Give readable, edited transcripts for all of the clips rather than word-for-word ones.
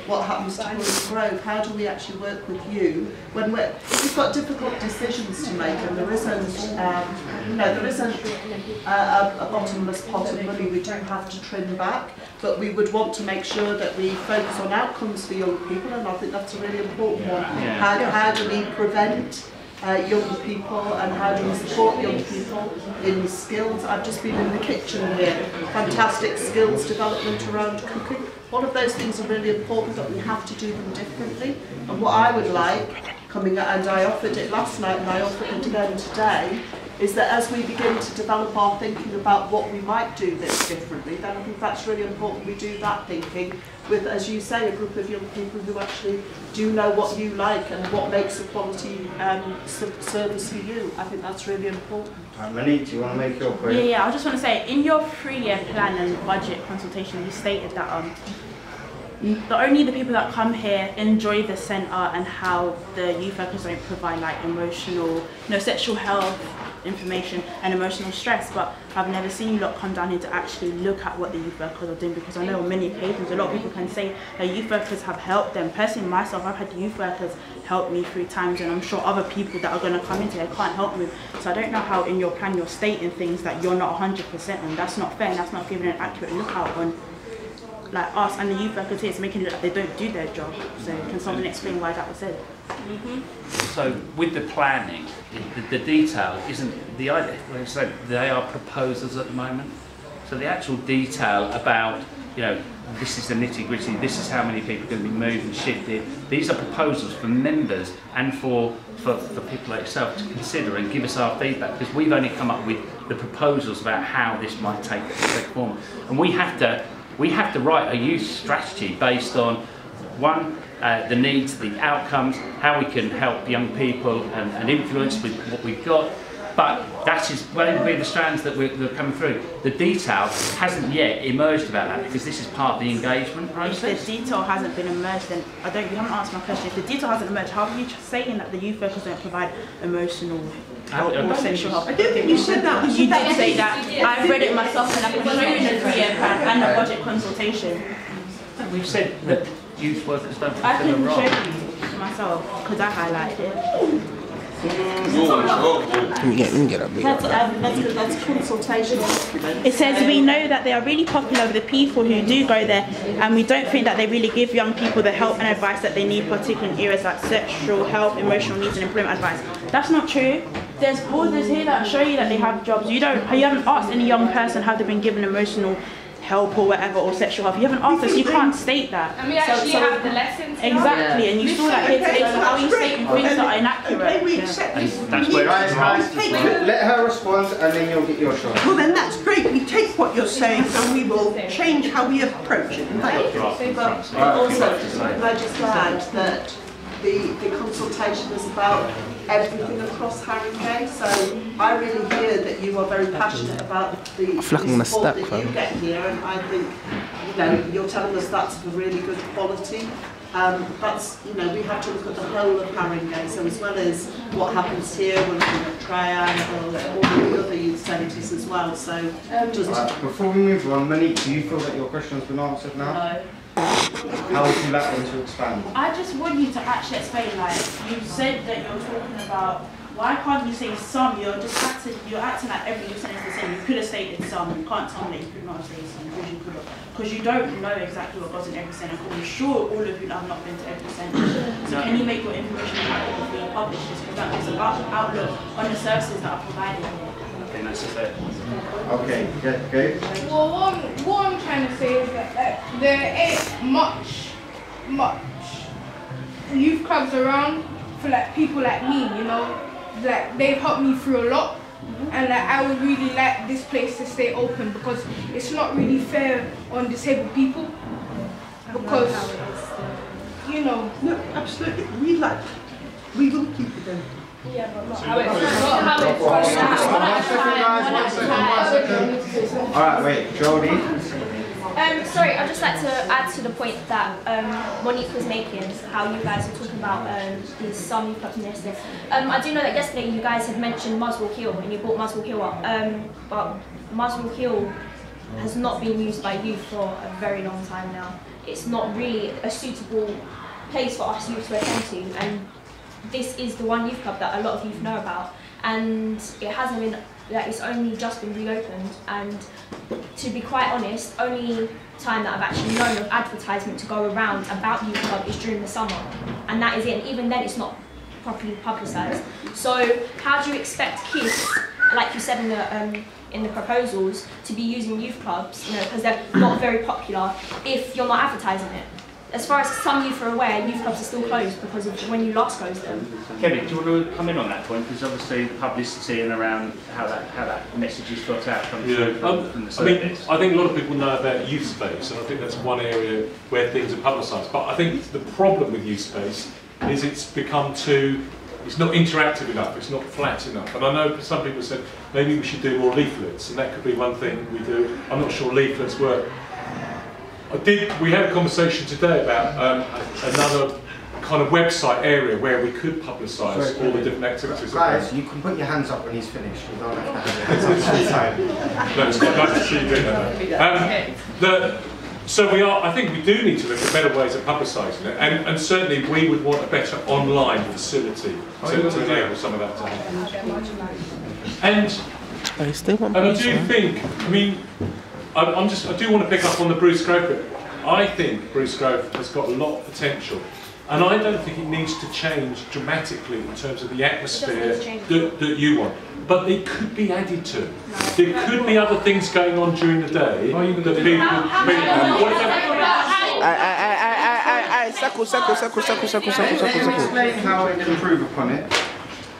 what happens to Women's Grove? How do we actually work with you when we've got difficult decisions to make, and there isn't, there isn't a bottomless pot of money. We do have to trim back, but we would want to make sure that we focus on outcomes for young people, and I think that's a really important one. How do we prevent young people, and how do we support young people in skills? I've just been in the kitchen here, fantastic skills development around cooking. All of those things are really important, but we have to do them differently. And what I would like, and I offered it last night and I offered it again today, is that as we begin to develop our thinking about what we might do this differently, then I think that's really important we do that thinking with, as you say, a group of young people who actually do know what you like and what makes a quality service for you. I think that's really important. Monique, do you want to make your point? Yeah, I just want to say, in your 3-year plan and budget consultation, you stated that only the people that come here enjoy the centre, and how the youth workers don't provide like emotional, sexual health information and emotional stress. But I've never seen you lot come down here to actually look at what the youth workers are doing, because I know on many occasions a lot of people can say that youth workers have helped them. Personally, myself, I've had youth workers help me through times, and I'm sure other people that are going to come into here can't help me. So I don't know how in your plan you're stating things that you're not 100% on. That's not fair, and that's not giving an accurate lookout on like us and the youth workers here. It's making it look like they don't do their job. So can someone explain why that was said? So with the planning, the detail isn't the idea. Like I said, they are proposals at the moment. So the actual detail about, this is the nitty gritty, this is how many people are going to be moved and shifted. These are proposals for members and for people like yourself to consider and give us our feedback, because we've only come up with the proposals about how this might take form. And we have to write a youth strategy based on, one, the needs, the outcomes, how we can help young people and influence with what we've got. But that is where the strands that we're coming through. The detail hasn't yet emerged about that, because this is part of the engagement process. If the detail hasn't been emerged, then you haven't answered my question. If the detail hasn't emerged, how are you saying that the youth workers don't provide emotional help or sexual help? I don't think you said that. You did say that. I've read it myself, and I can show you the 3-year plan and the budget consultation. We've said that youth workers don't I fulfill a can role. show you myself, because I highlighted it. Let me get up. That's consultation. It says, we know that they are really popular with the people who do go there, and we don't think that they really give young people the help and advice that they need, particularly in areas like sexual health, emotional needs and employment advice. That's not true. There's borders here that show you that they have jobs. You haven't asked any young person have they been given emotional help or whatever, or sexual health. You haven't asked us, you can't state that. And we actually have the lessons. Exactly, and you saw that here today, so how are you stating things that are inaccurate? That's where let her respond, and then you'll get your shot. Well then that's great, we take what you're saying and we will change how we approach it. Thank you. But also, can I just add that the consultation is about everything across Haringey, so I really hear that you are very passionate about the support that you get here, and I think you're telling us that's of a really good quality. That's we have to look at the whole of Haringey, so as well as what happens here, we're looking at Triangle, all the other youth centres as well. So before we move on, Monique, do you feel that your question's been answered now? No. How would you like them to expand? I just want you to actually explain, like, you said that you're talking about, why can't you say some? You're acting like every listener is the same. You could have stated some, you can't tell me that you could not have stated some, because you could have. Because you don't know exactly what goes in every centre. I'm sure all of you have not been to every centre. So can you make your information available for you publish this? Because that gives an outlook on the services that are provided here. Okay, good. Well, what I'm trying to say is that there ain't much youth clubs around for people like me, they've helped me through a lot, and I would really like this place to stay open, because it's not really fair on disabled people, because No, absolutely, we will keep it open. yeah, but not how it's Alright, wait, Jodie. Sorry, I'd just like to add to the point that Monique was making, how you guys were talking about these some youth clubs and this. I do know that yesterday you guys had mentioned Muswell Hill, and you brought Muswell Hill up, but Muswell Hill has not been used by youth for a very long time now. it's not really a suitable place for us youth to attend to, and this is the one youth club that a lot of youth know about, and it hasn't been, like, it's only just been reopened, and to be quite honest, only time that I've actually known of advertisement to go around about youth club is during the summer, and that is it, and even then it's not properly publicised. So how do you expect kids, like you said in the proposals, to be using youth clubs, you know, because they're not very popular, if you're not advertising it? As far as some youth are aware, youth clubs are still closed because of when you last closed them. Kevin, do you want to come in on that point? Because obviously the publicity and around how that message is got out from the service. I think a lot of people know about youth space, and I think that's one area where things are publicised. But I think the problem with youth space is it's become it's not interactive enough, it's not flat enough. And I know some people said maybe we should do more leaflets, and that could be one thing we do. I'm not sure leaflets work. We had a conversation today about another kind of website area where we could publicise all the different activities. Guys, you can put your hands up when he's finished. You don't have to have your hands up. No, it's quite nice to see you doing that. So I think we do need to look at better ways of publicising it, and certainly we would want a better online facility to enable some of that to happen. And I do think, I mean, I do want to pick up on the Bruce Grove bit. I think Bruce Grove has got a lot of potential, and I don't think it needs to change dramatically in terms of the atmosphere that you want. But it could be added to. There could be other things going on during the day that people. Explain how it can improve upon it.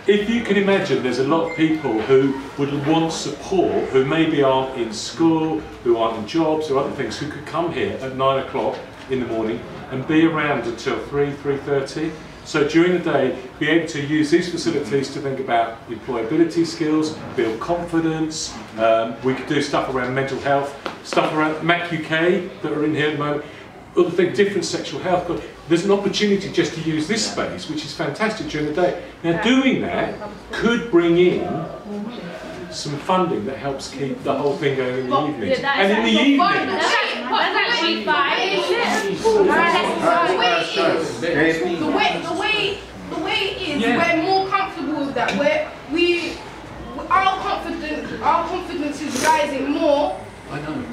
If you can imagine, there's a lot of people who would want support, who maybe aren't in school, who aren't in jobs or other things, who could come here at 9 o'clock in the morning and be around until 3:30. So during the day, be able to use these facilities to think about employability skills, build confidence. We could do stuff around mental health, stuff around MAC UK that are in here at the moment. Other things, different sexual health. There's an opportunity just to use this space, which is fantastic during the day. Now, doing that could bring in some funding that helps keep the whole thing going in the evenings. And in the evenings, the way it is, we're more comfortable with that. Our confidence is rising more.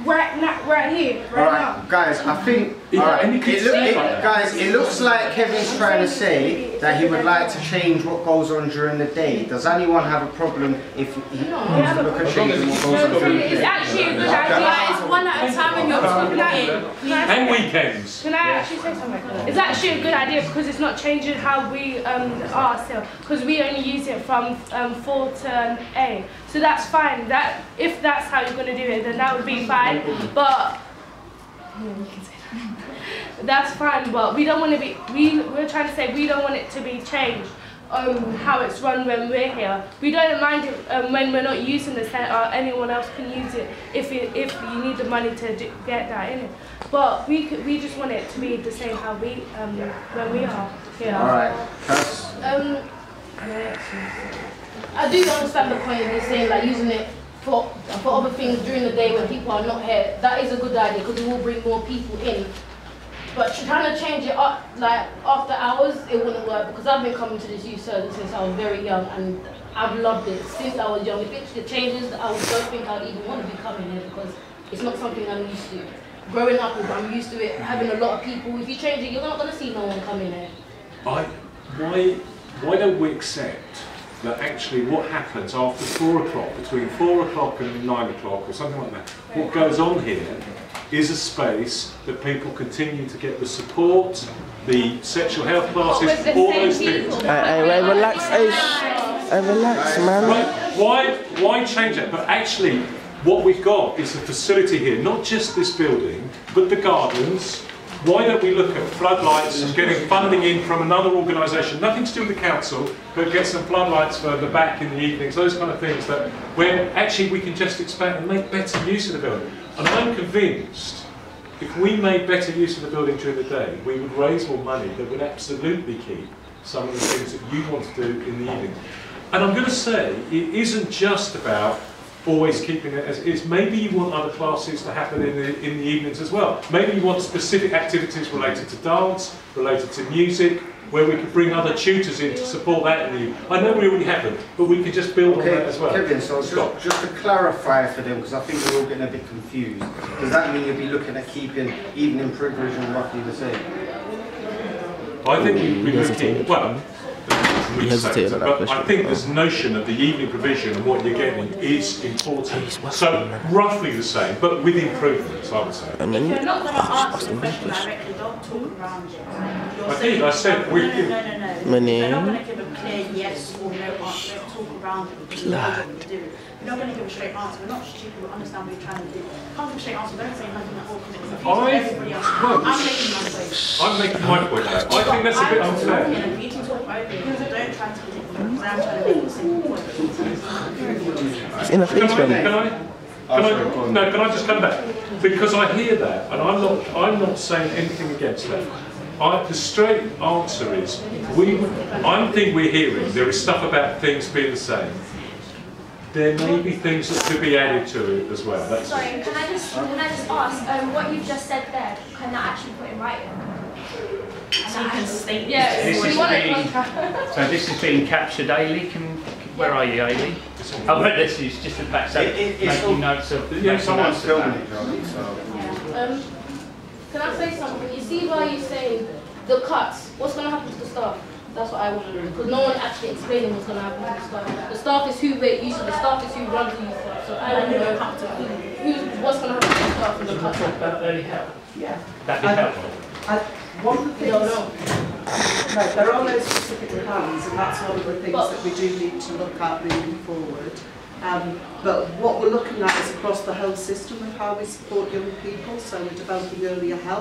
Right here, now. Guys, I think. Guys, it looks like Kevin's trying to say that he would like to change what goes on during the day. Does anyone have a problem if he wants to look at changing what goes on during the day? It's actually a good idea. It's one at a time and you're talking it. And weekends. Can I actually say something? It's actually a good idea because it's not changing how we are still. Because we only use it from 4 to 8. So that's fine. If that's how you're going to do it, then that would be fine. But that's fine. But we don't want to be. We're trying to say we don't want it to be changed. How it's run when we're here. We don't mind it when we're not using the centre. Anyone else can use it if you need the money to get that in it. But we just want it to be the same how we when we are here. All right. I do understand the point in saying like using it for other things during the day when people are not here. That is a good idea because it will bring more people in. But trying to change it up like after hours, it wouldn't work because I've been coming to this youth service since I was very young and I've loved it since I was young. If it changes, I don't think I'd even want to be coming here because it's not something I'm used to. Growing up, I'm used to it, having a lot of people. If you change it, you're not going to see no one coming here. Why don't we accept that actually what happens after 4 o'clock, between 4 o'clock and 9 o'clock or something like that, what goes on here is a space that people continue to get the support, the sexual health classes, all those things. Relax, relax, man. Right. Why change it? But actually, what we've got is a facility here, not just this building, but the gardens. Why don't we look at floodlights and getting funding in from another organisation, nothing to do with the council, but get some floodlights further back in the evenings, those kind of things that where actually we can just expand and make better use of the building. And I'm convinced if we made better use of the building during the day, we would raise more money that would absolutely keep some of the things that you want to do in the evening. And I'm going to say, it isn't just about always keeping it as it is. Maybe you want other classes to happen in the evenings as well. Maybe you want specific activities related to dance, related to music, where we could bring other tutors in to support that in the evening. I know we already haven't, but we could just build on that as well. Kevin, so just to clarify for them, because I think we're all getting a bit confused, does that mean you'll be looking at keeping evening provision roughly the same? I think we would keep, well, He hesitated on that but question. I think this notion of the evening provision and what you're getting is important. So roughly the same, but with improvements, I would say. If you're not going to answer the question directly, don't talk around it. I think I said we. No. You're not going to give a clear yes or no answer. Don't talk around it because you know what you're doing. You're not going to give a straight answer. We're not stupid. We understand what you're trying to do. Come with a straight answer. Don't say nothing at all. Everybody else. I'm making my point. I'm making my point now. I think that's a bit unfair. You can talk over it. Don't try to predict me because I'm trying to make the same point. It's in the face for me. Can I just come back? Because I hear that, and I'm not saying anything against that. The straight answer is, I think we're hearing there is stuff about things being the same. There may be things that could be added to it as well. That's Sorry, can I just ask, what you've just said there, can that actually put in writing? So you can state So this is being captured, Ailey. Where are you, Ailey? Oh, right, this is just the back. So making notes of. Someone's filming it, Johnny, so. Can I say something? You see why you're saying the cuts, what's going to happen to the staff? That's what I want to know, because no one actually explaining what's going to happen to the staff. The staff is who we're used to, the staff is who runs the youth club, so I want to know what's going to happen to the staff and the cuts. Talk about early help. Yeah. That'd be helpful. One of the things, no, there are no specific plans, and that's one of the things that we do need to look at moving forward. But what we're looking at is across the whole system of how we support young people, so we're developing earlier help.